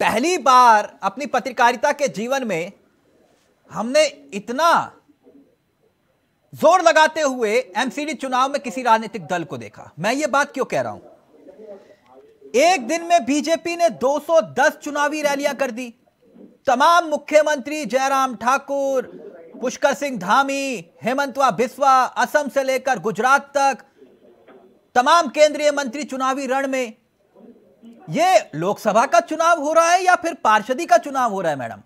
पहली बार अपनी पत्रकारिता के जीवन में हमने इतना जोर लगाते हुए एमसीडी चुनाव में किसी राजनीतिक दल को देखा। मैं ये बात क्यों कह रहा हूं? एक दिन में बीजेपी ने 210 चुनावी रैलियां कर दी। तमाम मुख्यमंत्री जयराम ठाकुर, पुष्कर सिंह धामी, हेमंतवा बिस्वा, असम से लेकर गुजरात तक तमाम केंद्रीय मंत्री चुनावी रण में। ये लोकसभा का चुनाव हो रहा है या फिर पार्षदी का चुनाव हो रहा है मैडम?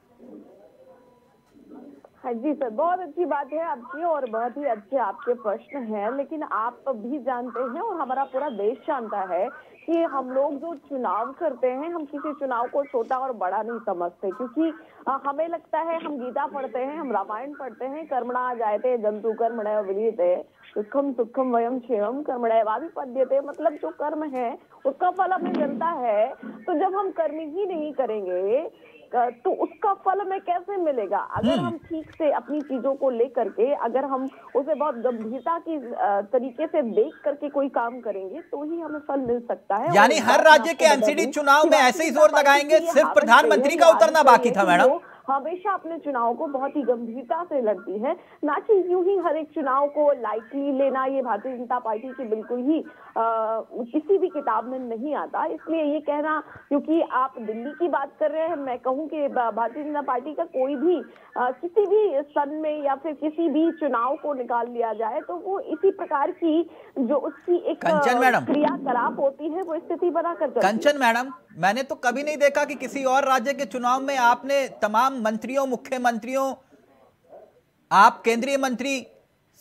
हाँ जी सर, बहुत अच्छी बात है आपकी और बहुत ही अच्छे आपके प्रश्न हैं। लेकिन आप भी जानते हैं और हमारा पूरा देश जानता है कि हम लोग जो चुनाव करते हैं, हम किसी चुनाव को छोटा और बड़ा नहीं समझते, क्योंकि हमें लगता है हम गीता पढ़ते हैं, हम रामायण पढ़ते हैं, कर्मणा जायते जंतु कर्मणैव विधीयते सुखम सुखम वयम क्षेमम कर्मणैवाभिपद्यते। मतलब जो कर्म है उसका फल हमें मिलता है। तो जब हम कर्म ही नहीं करेंगे तो उसका फल हमें कैसे मिलेगा? अगर हम ठीक से अपनी चीजों को लेकर के, अगर हम उसे बहुत गंभीरता की तरीके से देख करके कोई काम करेंगे तो ही हमें फल मिल सकता है। यानी हर राज्य के एमसीडी चुनाव में ऐसे ही जोर लगाएंगे, सिर्फ प्रधानमंत्री का उतरना बाकी था मैडम। हमेशा अपने चुनाव को बहुत ही गंभीरता से लड़ती है, ना कि यूं ही हर एक चुनाव को लाइटली लेना। ये भारतीय जनता पार्टी की बिल्कुल ही किसी भी किताब में नहीं आता। इसलिए ये कहना, क्योंकि आप दिल्ली की बात कर रहे हैं, मैं कहूं कि भारतीय जनता पार्टी का कोई भी किसी भी सन में या फिर किसी भी चुनाव को निकाल लिया जाए तो वो इसी प्रकार की जो उसकी एक क्रियाकलाप होती है वो स्थिति बनाकर चलती है। कंचन मैडम, मैंने तो कभी नहीं देखा कि किसी और राज्य के चुनाव में आपने तमाम मंत्रियों, मुख्यमंत्रियों, आप केंद्रीय मंत्री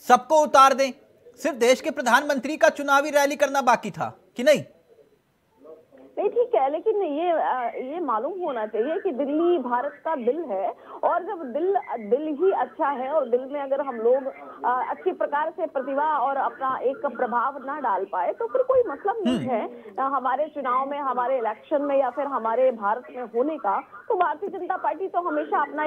सबको उतार दें। सिर्फ देश के प्रधानमंत्री का चुनावी रैली करना बाकी था कि नहीं? नहीं, ठीक है, लेकिन ये मालूम होना चाहिए कि दिल्ली भारत का दिल है और जब दिल ही अच्छा है और दिल में अगर हम लोग अच्छी प्रकार से प्रतिभा और अपना एक प्रभाव ना डाल पाए तो फिर कोई मतलब नहीं है हमारे चुनाव में, हमारे इलेक्शन में या फिर हमारे भारत में होने का। तो भारतीय जनता पार्टी तो हमेशा अपना